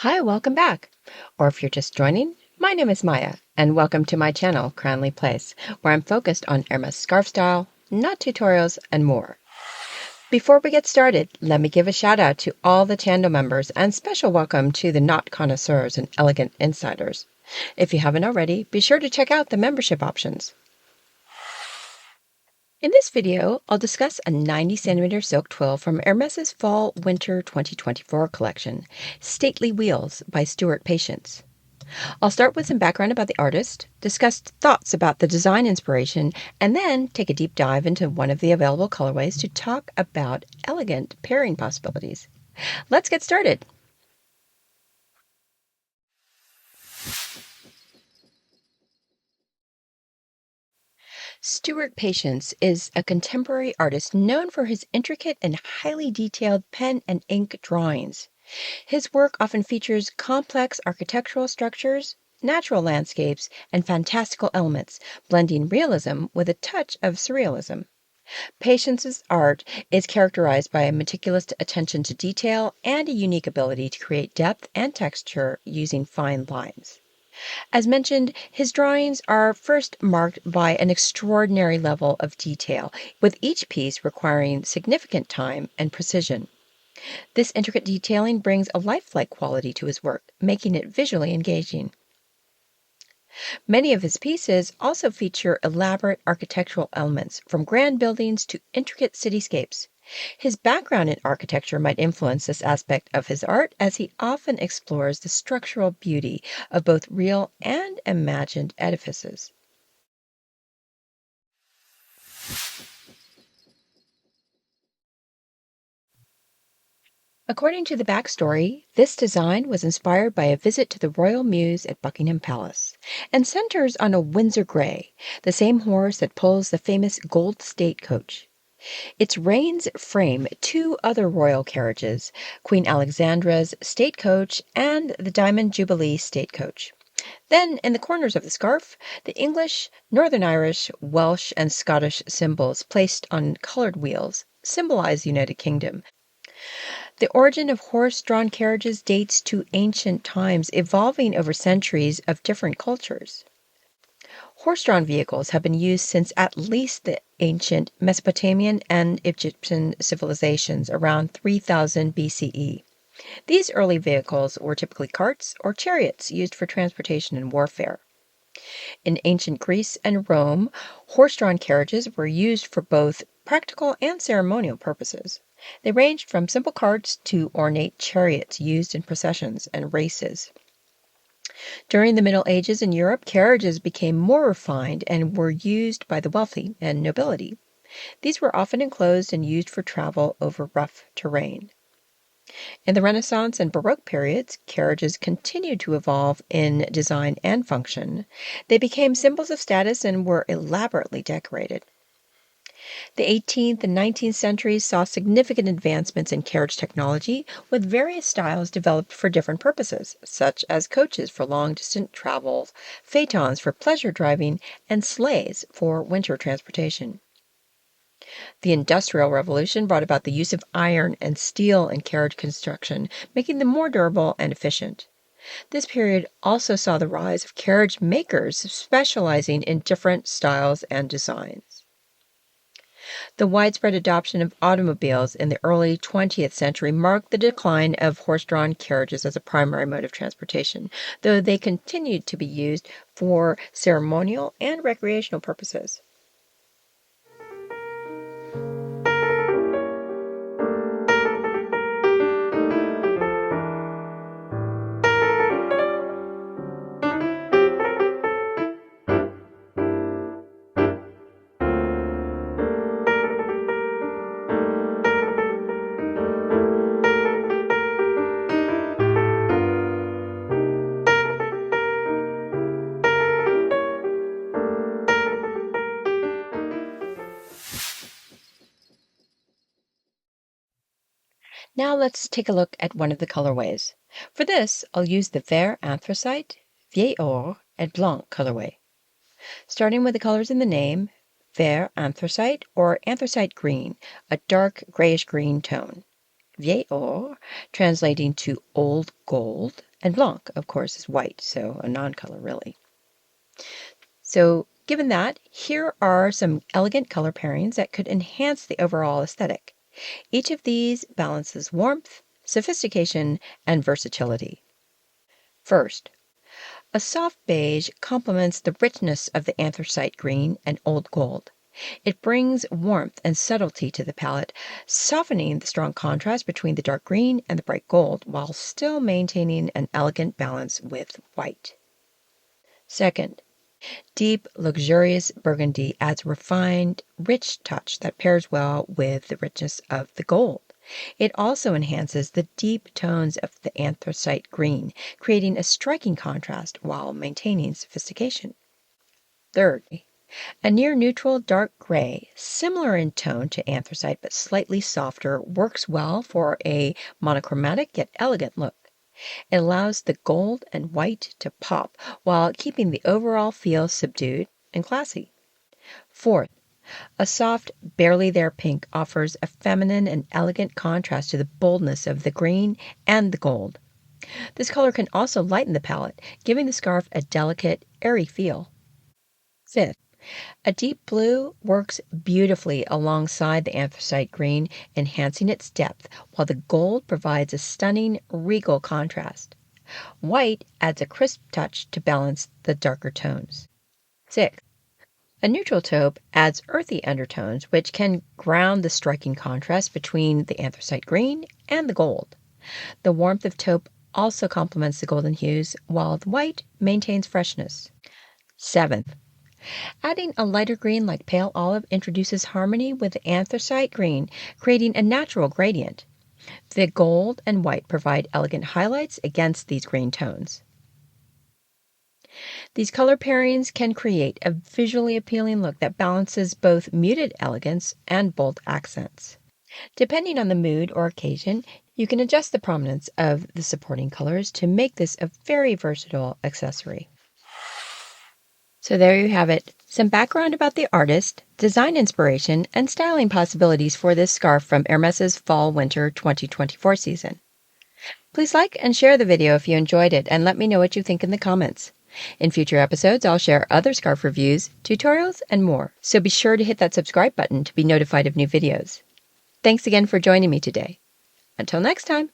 Hi, welcome back. Or if you're just joining, my name is Maya, and welcome to my channel, Cranleyplace, where I'm focused on Hermès scarf style, knot tutorials, and more. Before we get started, let me give a shout out to all the channel members and special welcome to the knot connoisseurs and elegant insiders. If you haven't already, be sure to check out the membership options. In this video, I'll discuss a 90cm silk twill from Hermès' Fall/Winter 2024 collection, Stately Wheels by Stuart Patience. I'll start with some background about the artist, discuss thoughts about the design inspiration, and then take a deep dive into one of the available colorways to talk about elegant pairing possibilities. Let's get started. Stuart Patience is a contemporary artist known for his intricate and highly detailed pen and ink drawings. His work often features complex architectural structures, natural landscapes, and fantastical elements, blending realism with a touch of surrealism. Patience's art is characterized by a meticulous attention to detail and a unique ability to create depth and texture using fine lines. As mentioned, his drawings are first marked by an extraordinary level of detail, with each piece requiring significant time and precision. This intricate detailing brings a lifelike quality to his work, making it visually engaging. Many of his pieces also feature elaborate architectural elements, from grand buildings to intricate cityscapes. His background in architecture might influence this aspect of his art, as he often explores the structural beauty of both real and imagined edifices. According to the backstory, this design was inspired by a visit to the royal mews at Buckingham Palace and centers on a Windsor grey, the same horse that pulls the famous gold state coach. Its reins frame two other royal carriages, Queen Alexandra's state coach and the Diamond Jubilee state coach. Then, in the corners of the scarf, the English, Northern Irish, Welsh, and Scottish symbols placed on colored wheels symbolize the United Kingdom. The origin of horse-drawn carriages dates to ancient times, evolving over centuries of different cultures. Horse-drawn vehicles have been used since at least the ancient Mesopotamian and Egyptian civilizations around 3000 BCE. These early vehicles were typically carts or chariots used for transportation and warfare. In ancient Greece and Rome, horse-drawn carriages were used for both practical and ceremonial purposes. They ranged from simple carts to ornate chariots used in processions and races. During the Middle Ages in Europe, carriages became more refined and were used by the wealthy and nobility. These were often enclosed and used for travel over rough terrain. In the Renaissance and Baroque periods, carriages continued to evolve in design and function. They became symbols of status and were elaborately decorated. The 18th and 19th centuries saw significant advancements in carriage technology, with various styles developed for different purposes, such as coaches for long-distance travel, phaetons for pleasure driving, and sleighs for winter transportation. The Industrial Revolution brought about the use of iron and steel in carriage construction, making them more durable and efficient. This period also saw the rise of carriage makers specializing in different styles and designs. The widespread adoption of automobiles in the early 20th century marked the decline of horse-drawn carriages as a primary mode of transportation, though they continued to be used for ceremonial and recreational purposes. Now let's take a look at one of the colorways. For this, I'll use the Vert Anthracite, Vieil Or, and Blanc colorway. Starting with the colors in the name, Vert Anthracite or anthracite green, a dark grayish-green tone. Vieil Or, translating to old gold, And blanc, of course, is white, so a non-color really. So given that, here are some elegant color pairings that could enhance the overall aesthetic. Each of these balances warmth, sophistication, and versatility. First, a soft beige complements the richness of the anthracite green and old gold. It brings warmth and subtlety to the palette, softening the strong contrast between the dark green and the bright gold, while still maintaining an elegant balance with white. Second, deep, luxurious burgundy adds a refined, rich touch that pairs well with the richness of the gold. It also enhances the deep tones of the anthracite green, creating a striking contrast while maintaining sophistication. Third, a near-neutral dark gray, similar in tone to anthracite but slightly softer, works well for a monochromatic yet elegant look. It allows the gold and white to pop while keeping the overall feel subdued and classy. Fourth, a soft, barely there pink offers a feminine and elegant contrast to the boldness of the green and the gold. This color can also lighten the palette, giving the scarf a delicate, airy feel. Fifth, a deep blue works beautifully alongside the anthracite green, enhancing its depth, while the gold provides a stunning, regal contrast. White adds a crisp touch to balance the darker tones. Sixth, a neutral taupe adds earthy undertones, which can ground the striking contrast between the anthracite green and the gold. The warmth of taupe also complements the golden hues, while the white maintains freshness. Seventh, adding a lighter green like pale olive introduces harmony with the anthracite green, creating a natural gradient. The gold and white provide elegant highlights against these green tones. These color pairings can create a visually appealing look that balances both muted elegance and bold accents. Depending on the mood or occasion, you can adjust the prominence of the supporting colors to make this a very versatile accessory. So there you have it, some background about the artist, design inspiration, and styling possibilities for this scarf from Hermès' Fall/Winter 2024 season. Please like and share the video if you enjoyed it, and let me know what you think in the comments. In future episodes, I'll share other scarf reviews, tutorials, and more, so be sure to hit that subscribe button to be notified of new videos. Thanks again for joining me today. Until next time.